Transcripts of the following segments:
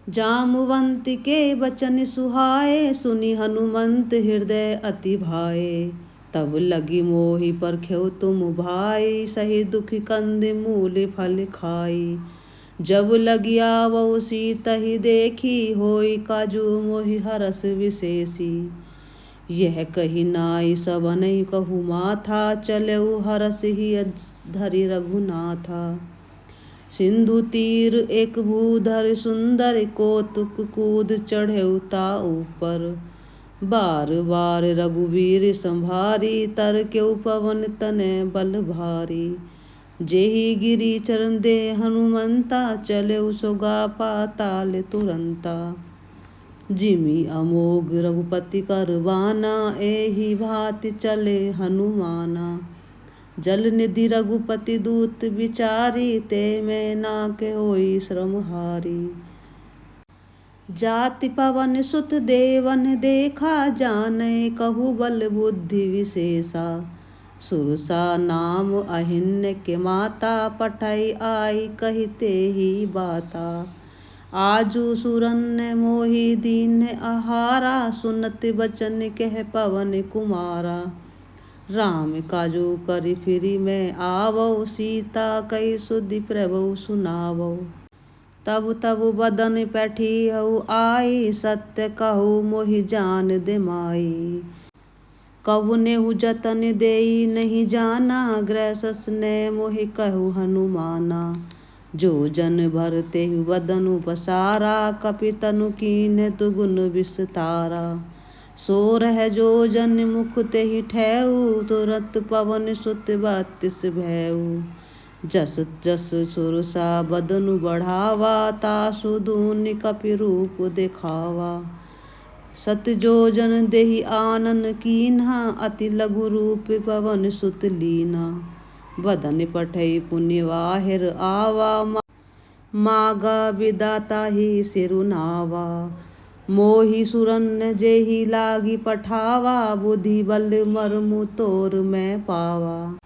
जामवंत के बचन सुहाए, सुनि हनुमंत हृदय अति भाए। तब लगी मोहि परख्यो तुम भाई, सही दुख कंद मूल फल खाई। जब लगी आवो सीतहि देखी, होई काजू मोहि हरस विशेषी। यह कही नाई सबनहि कहु माथा, चलऊ हरस ही धरि रघुनाथा। सिंधु तीर एक भूधर सुंदर, कौतुक कूद चढ़ेउ ता ऊपर। बार बार रघुवीर संभारी, तरकेउ पवन तनय बल भारी। जेहि गिरि चरण दे हनुमंता, चलेउ सोगा पाताल तुरंता। जिमि अमोघ रघुपति कर बाना, एहि भांति चले हनुमाना। जल निधि रघुपति दूत विचारी, ते मैं नाके होई श्रम हारी। जाति पवन सुत देवन देखा, जानै कहु बल बुद्धि विशेषा। सुरसा नाम अहिन्य के माता, पठई आई कहते ही बाता। आजू सुरन मोहि दीन आहारा, सुनत बचन कह पवन कुमारा। राम काजू करि फिरि मैं आवौ, सीता कई सुधि प्रभु सुनावौ। तब तब बदन पैठियउ आई, सत्य कहु मोहि जान दे माई। कहुनेहु जतन देई नहीं जाना, ग्रसस ने मोहि कहु हनुमाना। जो जन भर तेहु बदनु पसारा, कपि तनु कीन्ह दुगुन विस्तारा। सो रह जो जन मुख तेहि ठेऊ, तुरत पवन सुत बत्तिस भयऊ। जस जस सुरसा बदनु बढ़ावा, तासु दूनि कपि रूप देखावा। सत जो जन देहि आनन कीन्हा, अति लघु रूप पवन सुत लीना। बदन पठई पुण्य वाहिर आवा, मागा विदाता ही सिरुनावा। मोहि सुरन जेहि लागी पठावा, बुद्धि बल मर्मु तोर मैं पावा।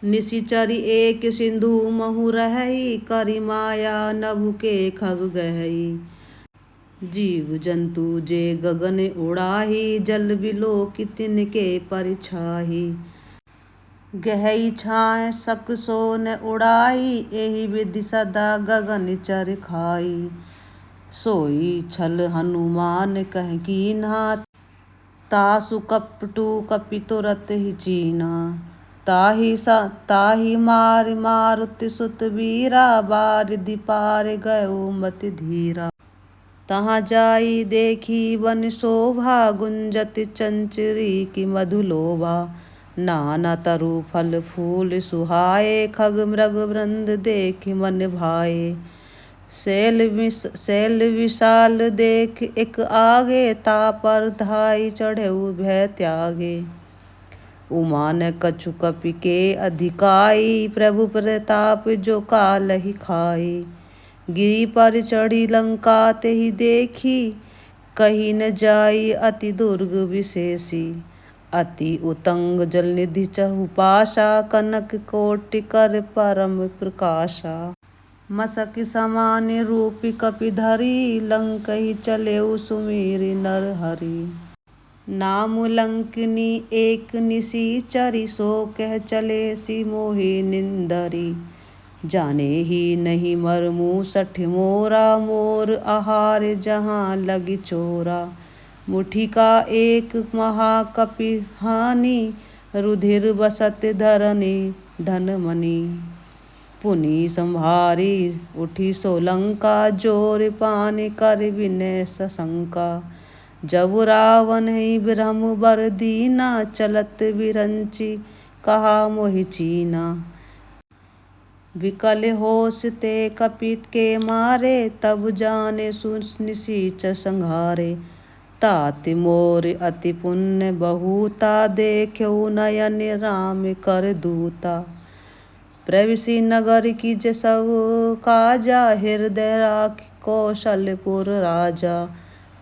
निशिचरी एक सिंधु महु रहई, करि माया नभु के खग गहई। जीव जंतु जे गगन उड़ाही, जल बिलो कि तिनके परिछाही। गहई छाए सक सो न उड़ाई, एहि विधि सदा गगन चर खाई। सोई छल हनुमान कह कीन्हा, तासु कपटु कपि तुरत ही चीन्हा। ताहि मारि मारुति सुत वीरा, बारिधि पार गयो मति धीरा। तहाँ जाई देखी वन शोभा, गुंजत चंचरी की मधुलोभा। नाना तरु फल फूल सुहाए, खग मृग वृंद देखि मन भाए। शैल विशाल देख एक आगे, तापर धाई चढ़ेउ भय त्यागे। उमा न कछु कपि के अधिकाई, प्रभु प्रताप जो कालहि खाई। गिरि पर चढ़ी लंका तेहि देखी, कही न जाई अति दुर्ग विशेषी। अति उतंग जल निधि चहुपाशा, कनक कोटि कर परम प्रकाशा। मसक समान रूपी कपि धरी, लंकहि चलेउ सुमिरि नर हरि। नाम लंकिनी एक निशिचरी, सो कह चले सि मोहि निंदरी। जाने ही नहीं मरमु सठ मोरा, मोर आहार जहाँ लगी चोरा। मुठि का एक महाकपि हानि, रुधिर बसत धरनी धन मनि। पुनि संभारी उठी सो लंका, जोर पान कर विनय सशंका। जब रावण ही ब्रह्म बर दीना, चलत विरंचि कहा मोहि चीना। विकल होश ते कपित के मारे, तब जाने निशिचर संहारे। तात मोर अति पुण्य बहुता, देख्यो नयन राम कर दूता। प्रविशि नगर की सब काजा, हृदय राखि कौशलपुर राजा।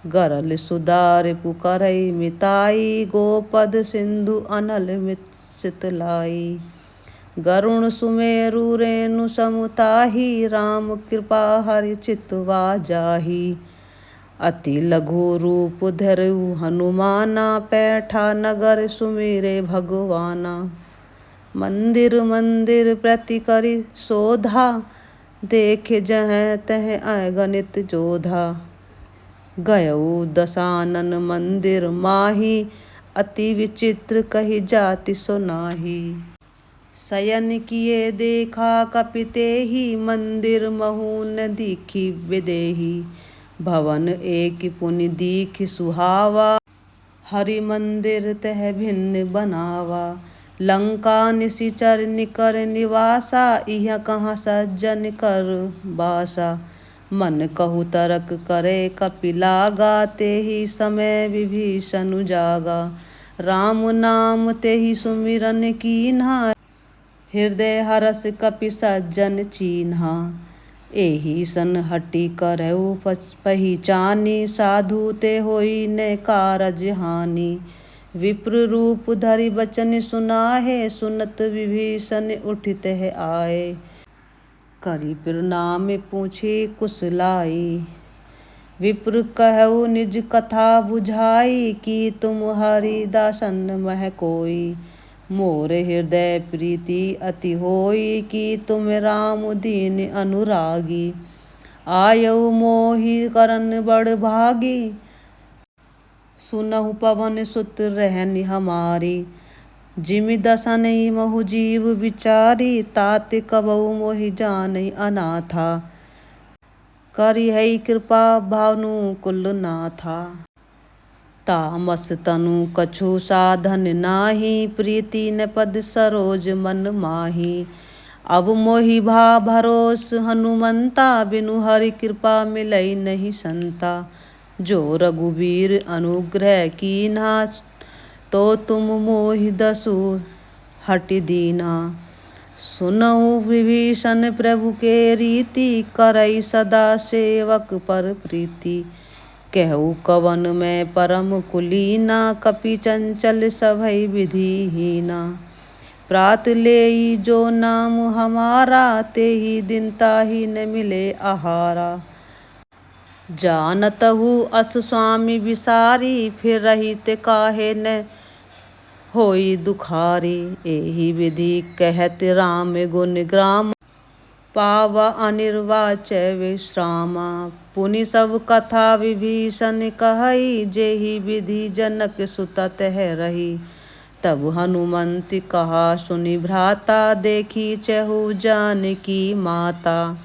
गरल सुधार पुकरई मिताई, गोपद सिंधु अनल मित लाई। गरुण सुमेरु रेणु समुताही, राम कृपा हरि चितवा जाही। अति लघु रूप धरऊ हनुमाना, पैठा नगर सुमिरे भगवाना। मंदिर मंदिर प्रति करि शोधा, देखे जहाँ तह अगणित जोधा। गयऊ दशानन मंदिर माही, अति विचित्र कही जाति सुनाही। शयन किए देखा कपितेहि, मंदिर महु न दीखी विदेही। भवन एक पुनि दीख सुहावा, हरि मंदिर तह भिन्न बनावा। लंका निशिचर निकर निवासा, इह कहाँ सज्जन कर बासा। मन कहु तरक करे कपिलागा, तेहि समय विभीषण जागा। राम नाम तेहि सुमिरन कीन्हा, हृदय हरष कपि सज्जन चीन्हा। एहि सन हटि करऊ पहिचानी, साधु ते होई न कारज हानि। विप्र रूप धरि बचन सुनाहे, सुनत विभीषण उठितः आए। करि प्रणाम पूछे कुशलाई, विप्र कहऊ निज कथा बुझाई। कि तुम हरि दासन मह कोई, मोर हृदय प्रीति अति होई। कि तुम राम दीन अनुरागी, आयऊ मोहि करन बड़ भागी। सुनहु पवन सुत रहनि हमारी, जिमि दसनहि महु जीव विचारी। तात कबहु मोहि जानहि अनाथा, करिहै कृपा भानु कुल नाथा। तामस तनु कछु साधन नाही, प्रीति न पद सरोज मन माही। अब मोहि भा भरोस हनुमंता, बिनु हरि कृपा मिलै नहीं संता। जो रघुबीर अनुग्रह कीन्हा, तो तुम मोहि दसु हटि दीन्हा। सुनहु विभीषण प्रभु के रीति, करई सदा सेवक पर प्रीति। कहु कवन मैं परम कुलीना, कपि चंचल सभै विधिहीना। प्रात लेई जो नाम हमारा, तेहि दिन ताहि न मिले आहारा। जानतहु अस स्वामी विसारी, फिर रहित काहे न होई दुखारी। एहि विधि कहत राम गुण ग्राम, पावा अनिर्वाच्य विश्रामा। पुनि सब कथा विभीषण कहई, जेहि विधि जनक सुत तह रही। तब हनुमंत कहा सुनि भ्राता, देखी चहु जानकी माता।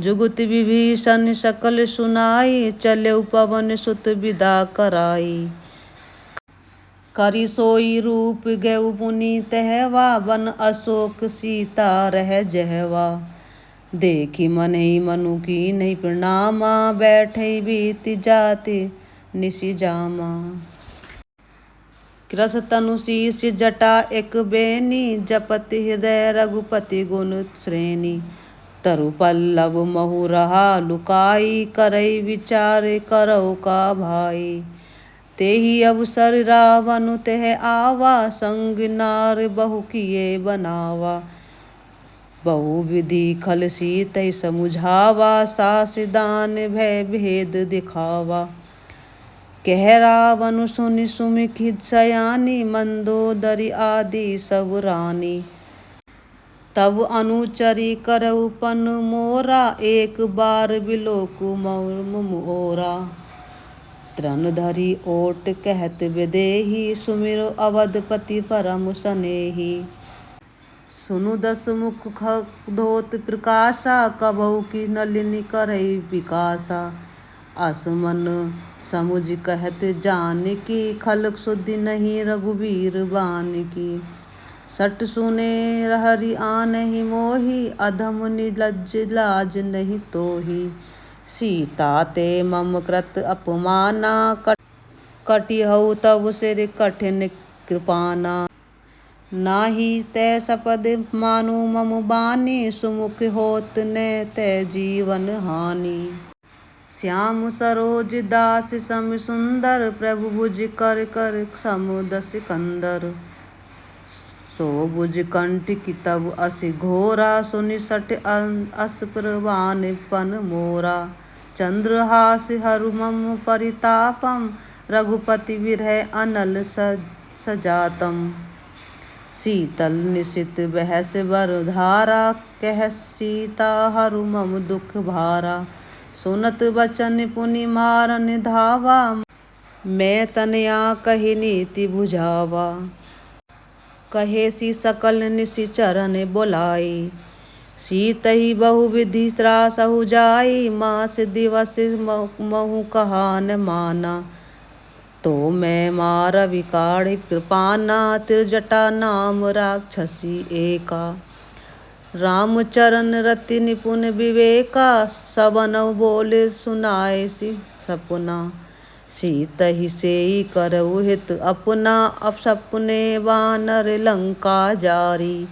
जुगुत विभीषण सकल सुनाई, चलेउ पवन सुत विदा कराई। करि सोई रूप गयउ पुनि तहवा, वन अशोक सीता रह जहवा। देखि मनहि मनु कीन्हि प्रणामा, बैठई बीति जाति निशि जामा। कृस तनु शीश जटा एक बेनी, जपत हृदय रघुपति गुण श्रेणी। तरु पल्लव महु रहा लुकाई, करई विचार करौ का भाई। तेहि अवसर रावण तह आवा, संग नार बहु किए बनावा। बहु विधि खल सीतहि समुझावा, सास दान भय भेद दिखावा। कह रावण सुनि सुमिखि सयानी, मंदोदरी आदि सब रानी। तब अनुचरी करऊ पन मोरा, एक बार बिलोकु मर्म मोरा। तृण धरि ओट कहत विदेही, सुमिरौ अवधपति परम सनेही। सुनु दस मुख खगधोत प्रकाशा, कबहु की नलिनी करई विकासा। अस मन समुझ कहत जानकी, खल सुधि नहीं रघुबीर बानकी। सट सुने हरि आनहि मोहि, अधम निलज्ज लाज नहीं तोहि। सीता ते मम कृत अपमाना, कटिहउ तब सिर कठिन कृपाना। नाही तै सपद मानु मम बानी, सुमुख होत न तै जीवन हानि। श्याम सरोज दास सम सुंदर, प्रभु भुज कर कर सम दस कंदर। सो बुझ कंटकी तब असि घोरा, सुनि सठ अस प्रवान पन मोरा। चंद्रहास हरु मम परितापम, रघुपति विरह अनल सजातम। शीतल निशित बहस वरधारा, कह सीता हरु मम दुख भारा। सुनत बचन पुनि मारन धावा, मैं तनया कहि नीति बुझावा। कहे सी सकल निशिचरन बुलाई, सीतहि बहु विधि त्रासहु जाई। मास दिवस महु कहा न माना, तो मैं मारवि काढ़ि कृपाना। त्रिजटा नाम राक्षसी एका, रामचरण रति निपुण विवेका। सवनौ बोले सुनाए सपुना, सीतहि सेई करहु हित अपना। अपसपुने वानर लंका जारी,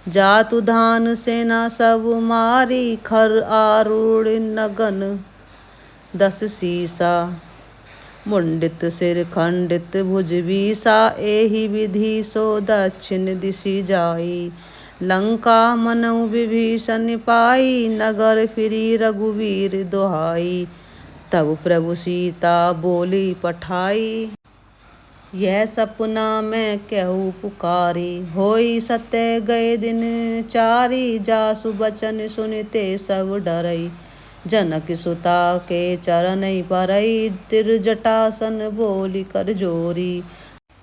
जातु धान सेना सब मारी। खर आरूढ़ नगन 10 सीसा, मुंडित सिर खंडित भुज बीसा। एहि विधि सो दक्षिण दिशि जाई, लंका मनउ विभीषण पाई। नगर फिरी रघुवीर दुहाई, तब प्रभु सीता बोली पठाई। यह सपना मैं कहूँ पुकारी, होई सत्य गए दिन चारी। जासु बचन सुनिते सब डरई, जनक सुता के चरन परई। त्रिजटासन बोली कर जोरी,